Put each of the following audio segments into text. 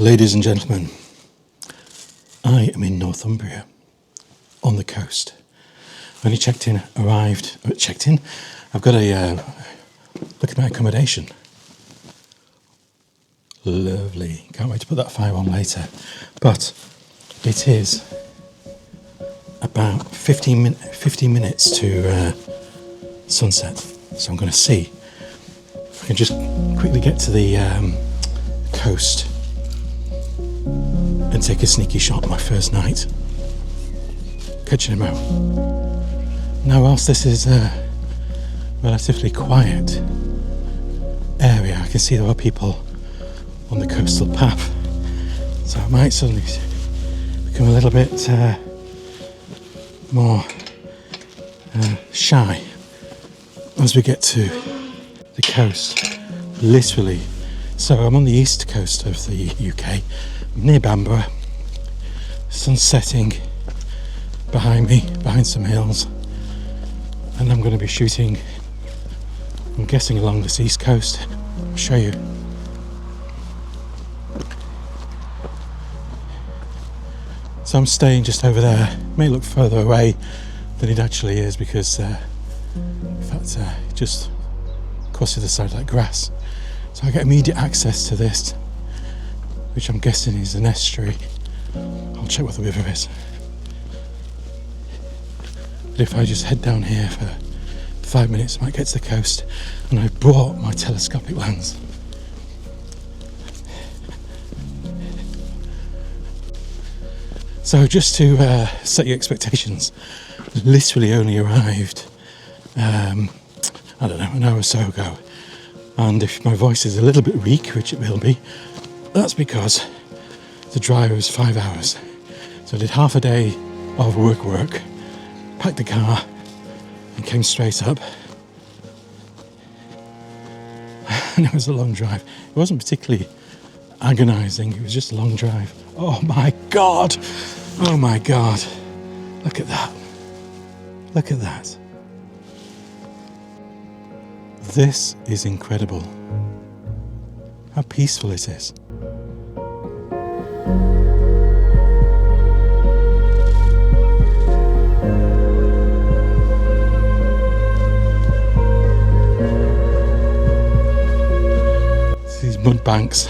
Ladies and gentlemen, I am in Northumberland, on the coast. Only checked in. I've got a look at my accommodation. Lovely. Can't wait to put that fire on later. But it is about 15 minutes to sunset. So I'm going to see if I can just quickly get to the coast and take a sneaky shot my first night. Catching him out. Now, whilst this is a relatively quiet area, I can see there are people on the coastal path, so I might suddenly become a little bit more shy as we get to the coast, literally. So I'm on the east coast of the UK, near Bamburgh. Sun's setting behind me, behind some hills, and I'm going to be shooting, I'm guessing, along this east coast. I'll show you. So I'm staying just over there. It may look further away than it actually is because in fact it just crosses the side of that grass. So I get immediate access to this, which I'm guessing is an estuary. I'll check what the river is. But if I just head down here for 5 minutes, I might get to the coast, and I've brought my telescopic lens. So just to set your expectations, literally only arrived, I don't know, an hour or so ago. And if my voice is a little bit weak, which it will be, that's because the drive was 5 hours. So I did half a day of work, packed the car, and came straight up. And it was a long drive. It wasn't particularly agonising, it was just a long drive. Oh my God! Oh my God! Look at that. Look at that. This is incredible. How peaceful it is. These mud banks.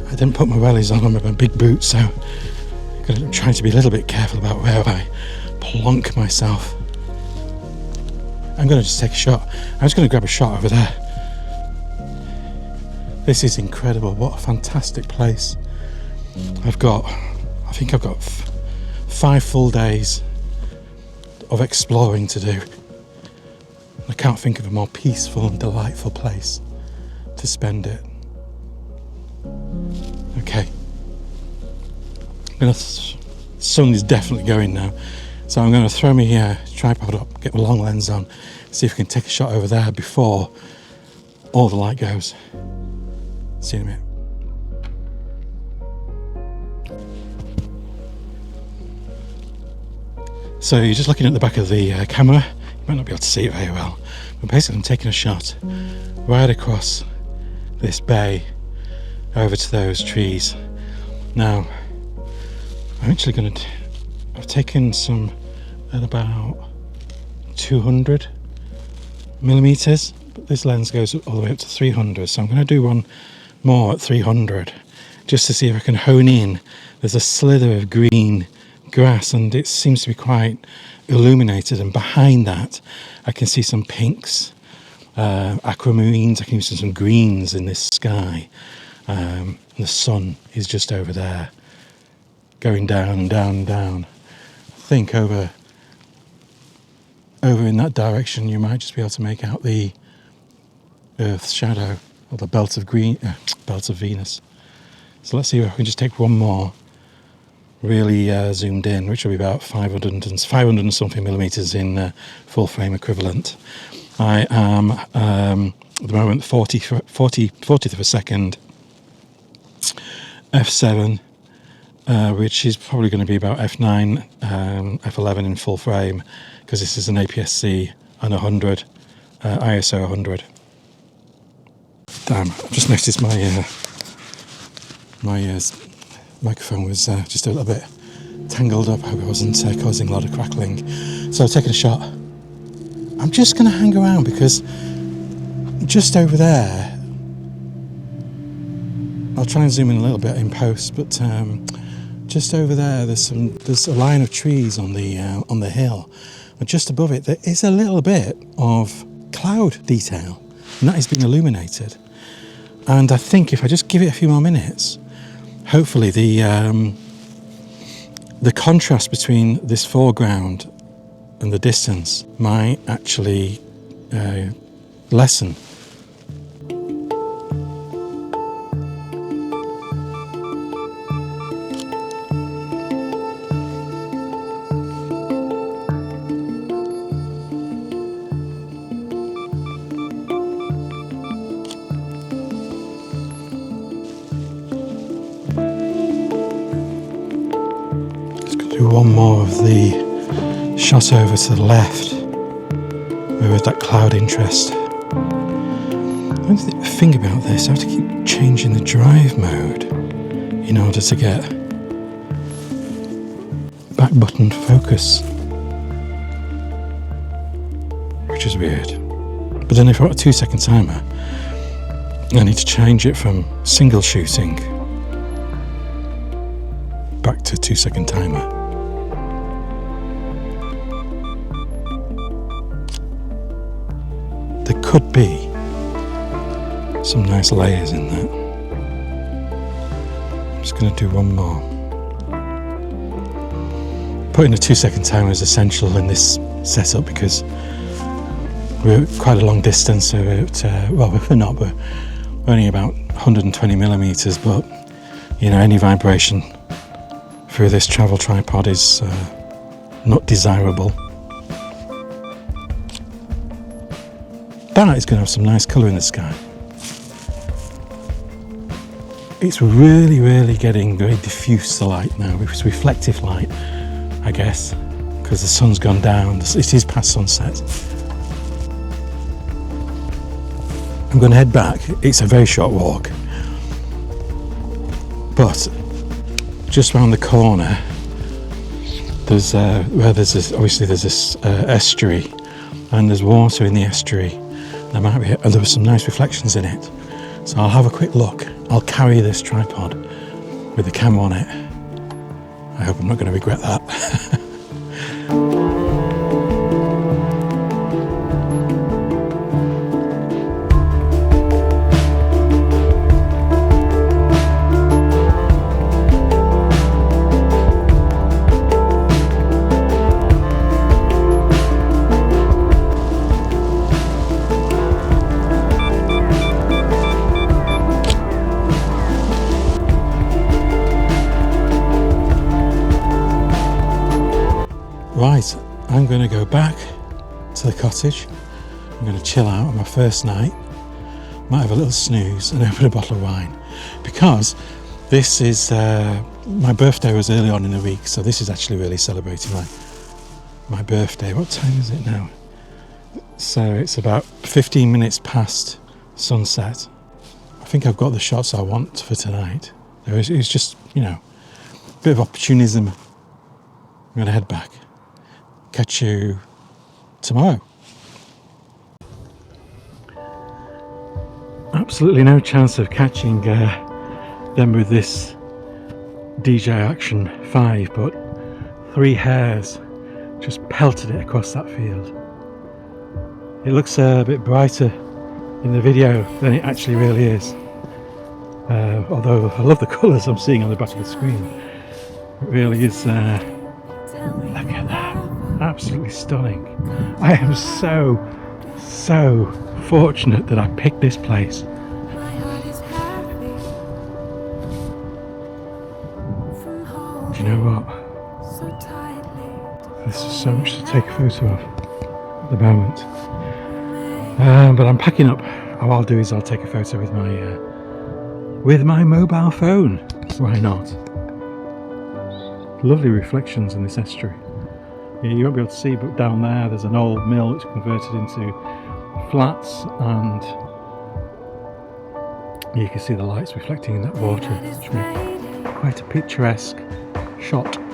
I didn't put my wellies on with my big boots, so I'm trying to be a little bit careful about where I plonk myself. I'm going to just take a shot. I'm just going to grab a shot over there. This is incredible. What a fantastic place. I think I've got 5 full days of exploring to do. I can't think of a more peaceful and delightful place to spend it. Okay. The sun is definitely going now. So I'm going to throw my tripod up, get my long lens on, see if I can take a shot over there before all the light goes. See you in a minute. So you're just looking at the back of the camera. You might not be able to see it very well, but basically I'm taking a shot right across this bay over to those trees. Now, I'm actually going to... I've taken some at about 200 millimeters, but this lens goes all the way up to 300, so I'm going to do one more at 300 just to see if I can hone in. There's a slither of green grass and it seems to be quite illuminated, and behind that I can see some pinks, aquamarines, I can see some greens in this sky. The sun is just over there, going down, down, down. I think over in that direction you might just be able to make out the Earth's shadow, or the belt of Venus. So let's see if I can just take one more really zoomed in, which will be about 500 and something millimeters in full frame equivalent. I am at the moment 40th of a second f7, which is probably going to be about f9, f11 in full frame, because this is an APS-C and 100, ISO 100. Damn, I've just noticed my My microphone was just a little bit tangled up. I hope it wasn't causing a lot of crackling. So I've taken a shot. I'm just going to hang around because just over there, I'll try and zoom in a little bit in post, but just over there there's a line of trees on the hill, and just above it there is a little bit of cloud detail, and that has been illuminated. And I think if I just give it a few more minutes, hopefully the contrast between this foreground and the distance might actually lessen. Do one more of the shot over to the left, where with that cloud interest. One thing about this, I have to keep changing the drive mode in order to get back button focus, which is weird. But then if I've got a 2-second timer, I need to change it from single shooting back to 2-second timer. There could be some nice layers in that. I'm just going to do one more. Putting a 2-second timer is essential in this setup because we're quite a long distance. Well, we're not, we're only about 120 millimeters, but you know, any vibration through this travel tripod is not desirable. That is going to have some nice colour in the sky. It's really getting very diffuse, the light now. It's reflective light, I guess, because the sun's gone down. It is past sunset. I'm going to head back. It's a very short walk. But just round the corner, there's this estuary, and there's water in the estuary. There were some nice reflections in it, so I'll have a quick look. I'll carry this tripod with the camera on it. I hope I'm not going to regret that. Right, I'm going to go back to the cottage. I'm going to chill out on my first night. Might have a little snooze and open a bottle of wine, because this is my birthday was early on in the week, so this is actually really celebrating my birthday. What time is it now? So it's about 15 minutes past sunset. I think I've got the shots I want for tonight. It's just, you know, a bit of opportunism. I'm going to head back. Catch you tomorrow. Absolutely no chance of catching them with this DJI Action 5, but 3 hares just pelted it across that field. It looks a bit brighter in the video than it actually really is, although I love the colours I'm seeing on the back of the screen. It really is, look at that, absolutely stunning. I am so fortunate that I picked this place. Do you know what? There's so much to take a photo of at the moment. But I'm packing up. What I'll do is I'll take a photo with my mobile phone. Why not? Lovely reflections in this estuary. Yeah, you won't be able to see, but down there's an old mill which converted into flats, and You can see the lights reflecting in that water, which make quite a picturesque shot.